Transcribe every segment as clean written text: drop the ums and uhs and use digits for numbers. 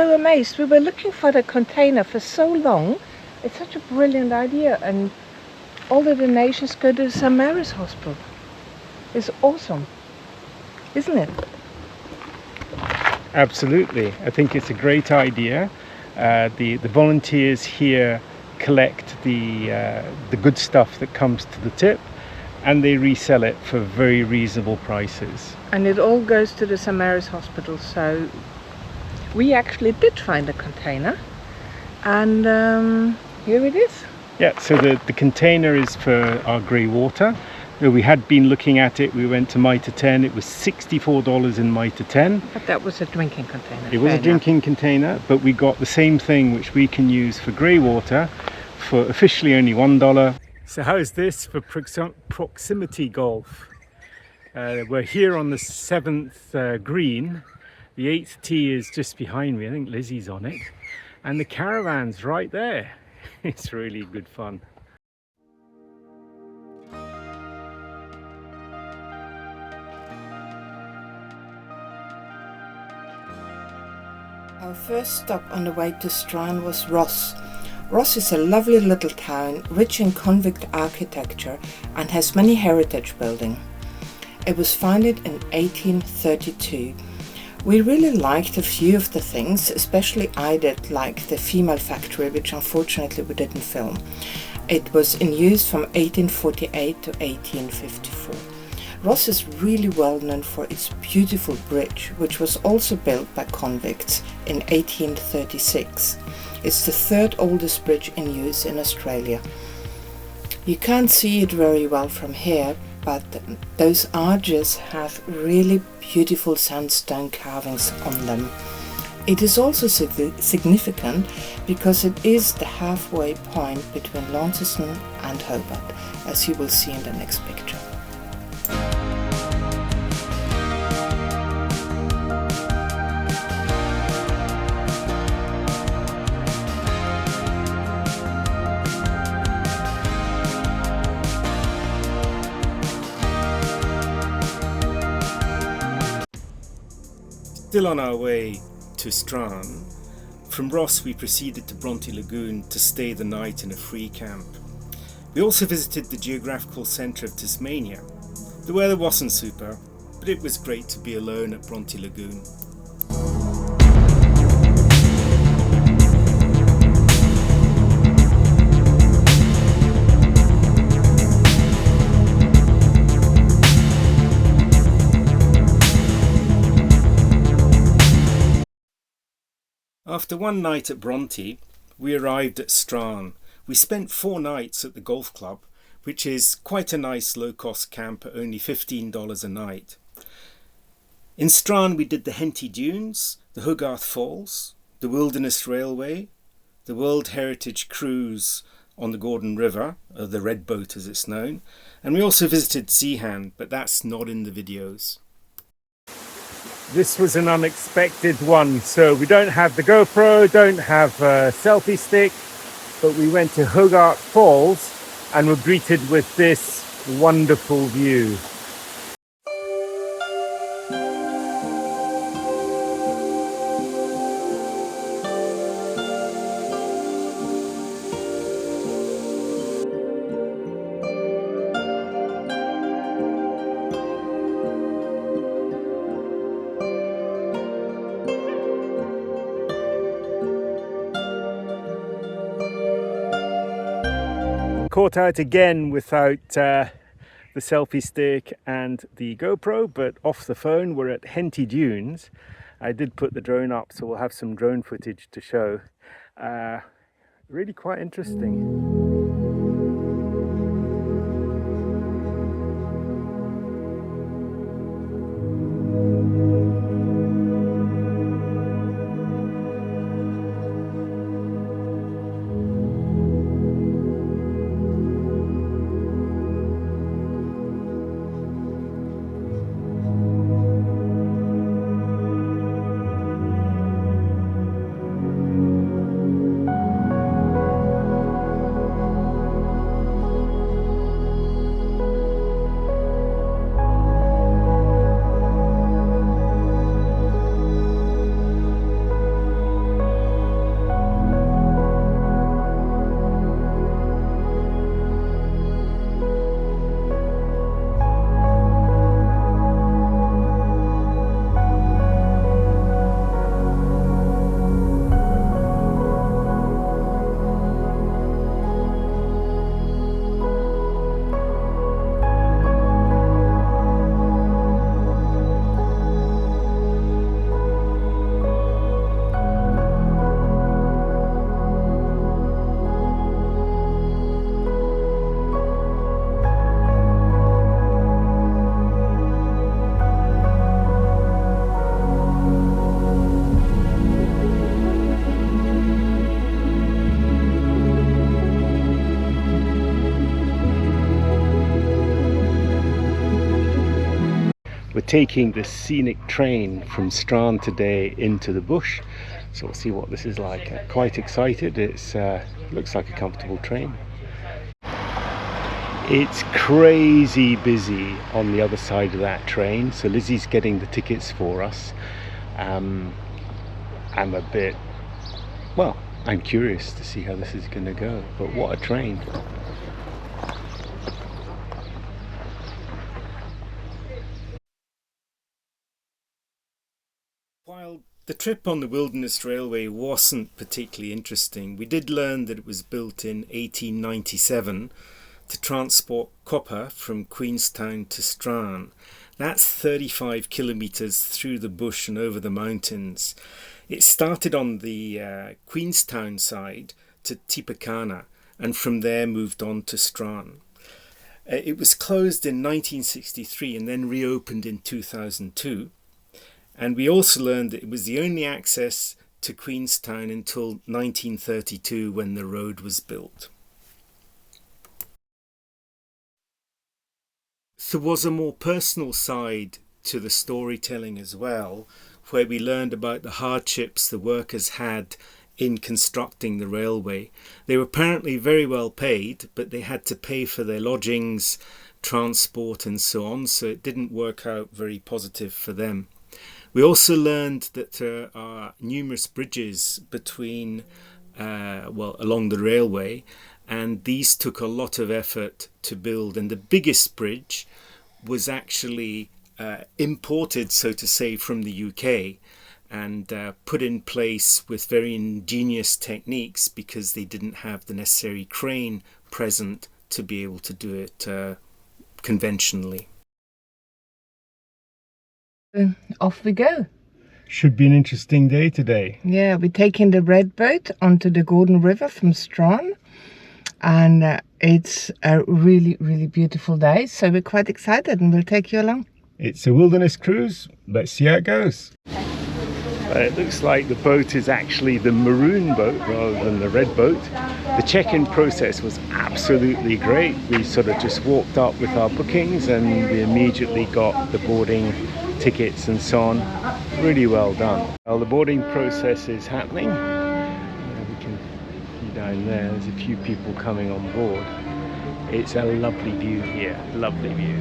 so amazed. We were looking for the container for so long. It's such a brilliant idea, and all the donations go to the St. Mary's Hospital. It's awesome, isn't it? Absolutely. I think it's a great idea. The volunteers here collect the good stuff that comes to the tip, and they resell it for very reasonable prices. And it all goes to the St. Mary's Hospital. So we actually did find a container, and here it is. Yeah, so the container is for our grey water. We had been looking at it. We went to Mitre 10. It was $64 in Mitre 10. But that was a drinking container. It was a drinking container, but we got the same thing which we can use for grey water for officially only $1. So how's this for proximity golf? We're here on the 7th green. The 8th tee is just behind me. I think Lizzie's on it. And the caravan's right there. It's really good fun. Our first stop on the way to Strahan was Ross. Ross is a lovely little town, rich in convict architecture and has many heritage buildings. It was founded in 1832. We really liked a few of the things, especially I did like the female factory, which unfortunately we didn't film. It was in use from 1848 to 1854. Ross is really well known for its beautiful bridge, which was also built by convicts in 1836. It's the third oldest bridge in use in Australia. You can't see it very well from here, but those arches have really beautiful sandstone carvings on them. It is also significant because it is the halfway point between Launceston and Hobart, as you will see in the next picture. Still on our way to Strahan, from Ross we proceeded to Bronte Lagoon to stay the night in a free camp. We also visited the geographical centre of Tasmania. The weather wasn't super, but it was great to be alone at Bronte Lagoon. After one night at Bronte, we arrived at Strahan. We spent 4 nights at the golf club, which is quite a nice low-cost camp at only $15 a night. In Strahan we did the Henty Dunes, the Hogarth Falls, the Wilderness Railway, the World Heritage Cruise on the Gordon River, the Red Boat as it's known, and we also visited Strahan, but that's not in the videos. This was an unexpected one, so we don't have the GoPro, don't have a selfie stick, but we went to Hogarth Falls and were greeted with this wonderful view. Caught out again without the selfie stick and the GoPro, but off the phone we're at Henty Dunes. I did put the drone up, so we'll have some drone footage to show. Really quite interesting. We're taking the scenic train from Strahan today into the bush, so we'll see what this is like. Quite excited. It's looks like a comfortable train. It's crazy busy on the other side of that train, so Lizzie's getting the tickets for us. I'm a bit, well, I'm curious to see how this is going to go, but what a train. While the trip on the Wilderness Railway wasn't particularly interesting, we did learn that it was built in 1897 to transport copper from Queenstown to Strahan. That's 35 kilometres through the bush and over the mountains. It started on the Queenstown side to Tipekana and from there moved on to Strahan. It was closed in 1963 and then reopened in 2002. And we also learned that it was the only access to Queenstown until 1932 when the road was built. There was a more personal side to the storytelling as well, where we learned about the hardships the workers had in constructing the railway. They were apparently very well paid, but they had to pay for their lodgings, transport and so on, so it didn't work out very positive for them. We also learned that there are numerous bridges between, along the railway, and these took a lot of effort to build. And the biggest bridge was actually imported, so to say, from the UK and put in place with very ingenious techniques because they didn't have the necessary crane present to be able to do it conventionally. Off we go. Should be an interesting day today. Yeah, we're taking the red boat onto the Gordon River from Strahan, and it's a really, really beautiful day, so we're quite excited and we'll take you along. It's a wilderness cruise. Let's see how it goes. It looks like the boat is actually the maroon boat rather than the red boat. The check-in process was absolutely great. We sort of just walked up with our bookings and we immediately got the boarding tickets and so on. Really well done. Well, the boarding process is happening. We can see down there, there's a few people coming on board. It's a lovely view here, lovely view.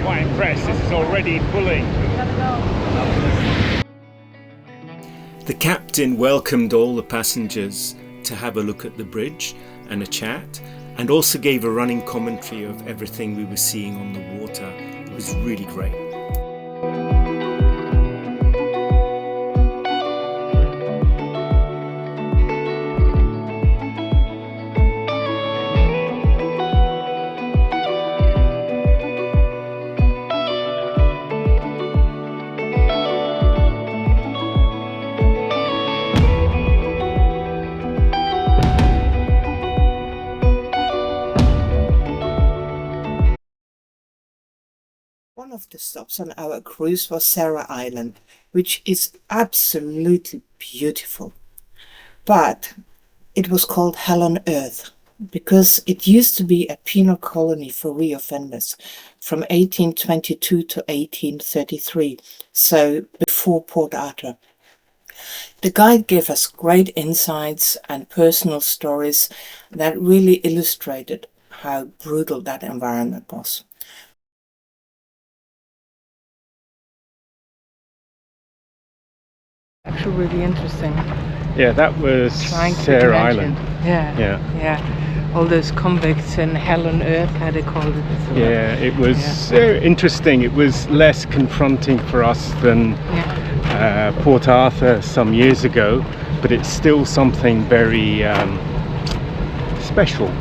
Quite impressed, this is already pulling. The captain welcomed all the passengers to have a look at the bridge and a chat, and also gave a running commentary of everything we were seeing on the water. It was really great. One of the stops on our cruise was Sarah Island, which is absolutely beautiful. But it was called Hell on Earth because it used to be a penal colony for reoffenders from 1822 to 1833, so before Port Arthur. The guide gave us great insights and personal stories that really illustrated how brutal that environment was. Actually really interesting. Yeah, that was Sarah Island. Yeah. All those convicts in Hell on Earth, how they called it. Yeah, it was interesting. It was less confronting for us than Port Arthur some years ago, but it's still something very special.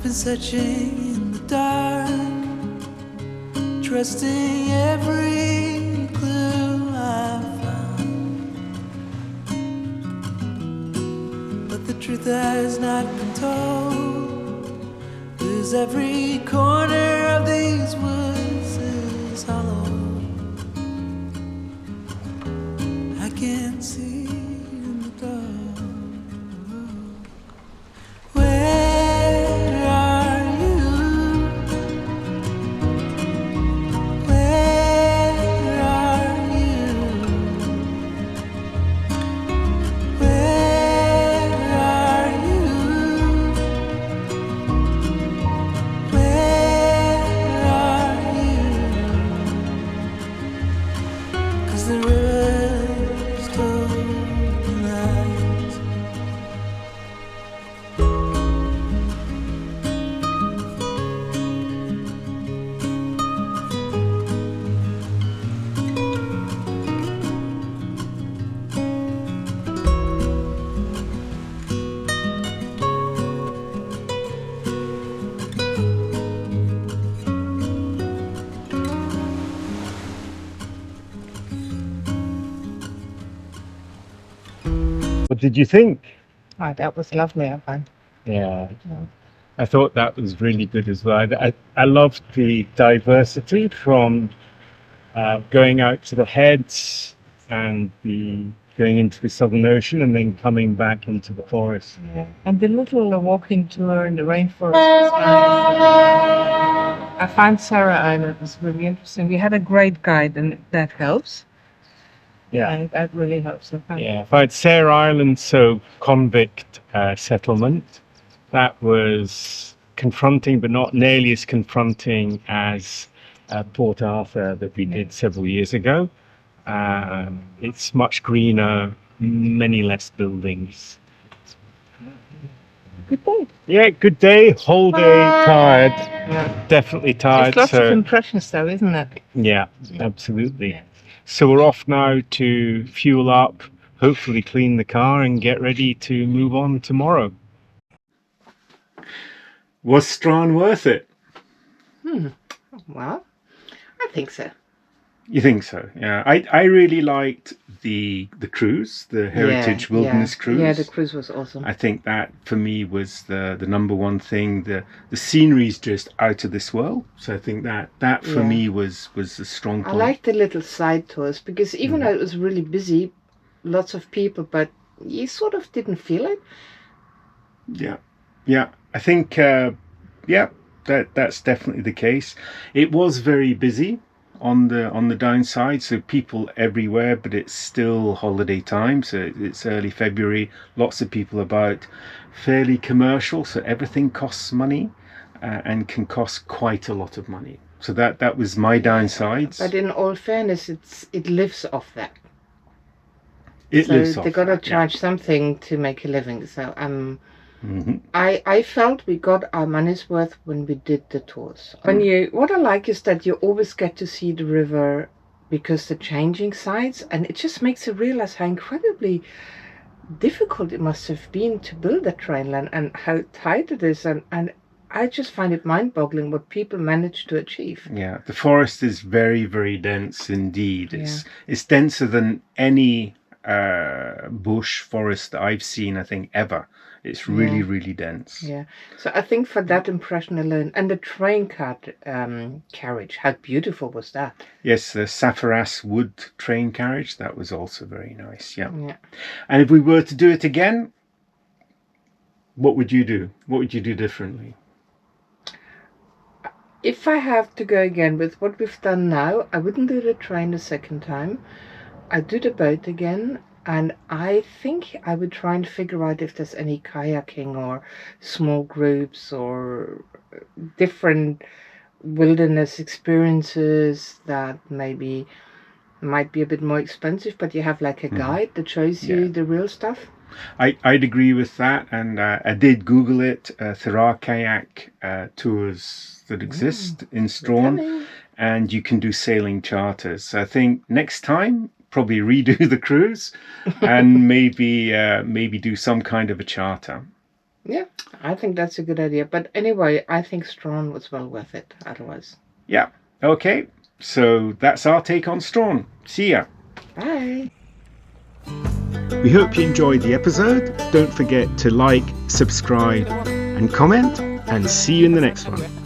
I've been searching in the dark, trusting every clue I found, but the truth has not been told, 'cause every corner of these woods is hollow. I can't see in the dark. Where are you? Where are you? Where are you? Where are you? 'Cause the river's told lies. What did you think? Oh, that was lovely, I find. Yeah, I thought that was really good as well. I loved the diversity from going out to the heads and the going into the Southern Ocean and then coming back into the forest. Yeah. And the little walking tour in the rainforest was nice. I find Sarah Island was really interesting. We had a great guide, and that helps. Yeah. And that really helps. I find. Yeah, if I had Sarah Island, so convict settlement, that was confronting, but not nearly as confronting as Port Arthur that we did several years ago. It's much greener, many less buildings. Good day. Yeah, good day, whole day tired, Yeah. definitely tired. It's lots of So impressions, though, isn't it? yeah, absolutely. So we're off now to fuel up, hopefully clean the car and get ready to move on tomorrow. Was Strahan worth it? Well, I think so. You think so? Yeah. I really liked the cruise, the Heritage Wilderness Cruise. Yeah, the cruise was awesome. I think that for me was the number one thing. The scenery's just out of this world. So I think that for me was a strong point. I liked the little side tours because even though it was really busy, lots of people, but you sort of didn't feel it. Yeah. I think that's definitely the case. It was very busy on the downside, so people everywhere, but it's still holiday time, so it's early February, lots of people about, fairly commercial, so everything costs money and can cost quite a lot of money. So that was my downsides. But in all fairness, it lives off that. It lives off they gotta that, charge something to make a living. So I felt we got our money's worth when we did the tours. What I like is that you always get to see the river because the changing sides, and it just makes you realize how incredibly difficult it must have been to build a train line and how tight it is, and I just find it mind-boggling what people manage to achieve. Yeah, the forest is very, very dense indeed. It's denser than any bush forest that I've seen, I think, ever. It's really, really dense. Yeah. So I think for that impression alone, and the train carriage, how beautiful was that? Yes, the sapphire wood train carriage, that was also very nice. Yeah. And if we were to do it again, what would you do? What would you do differently? If I have to go again with what we've done now, I wouldn't do the train the second time. I'd do the boat again, and I think I would try and figure out if there's any kayaking or small groups or different wilderness experiences that maybe might be a bit more expensive, but you have like a guide that shows you the real stuff. I'd agree with that, and I did Google it. There are kayak tours that exist in Strahan, and you can do sailing charters. So I think next time, probably redo the cruise and maybe do some kind of a charter. Yeah, I think that's a good idea. But anyway, I think Strahan was well worth it otherwise. Yeah. Okay. So that's our take on Strahan. See ya. Bye. We hope you enjoyed the episode. Don't forget to like, subscribe, and comment, and see you in the next one.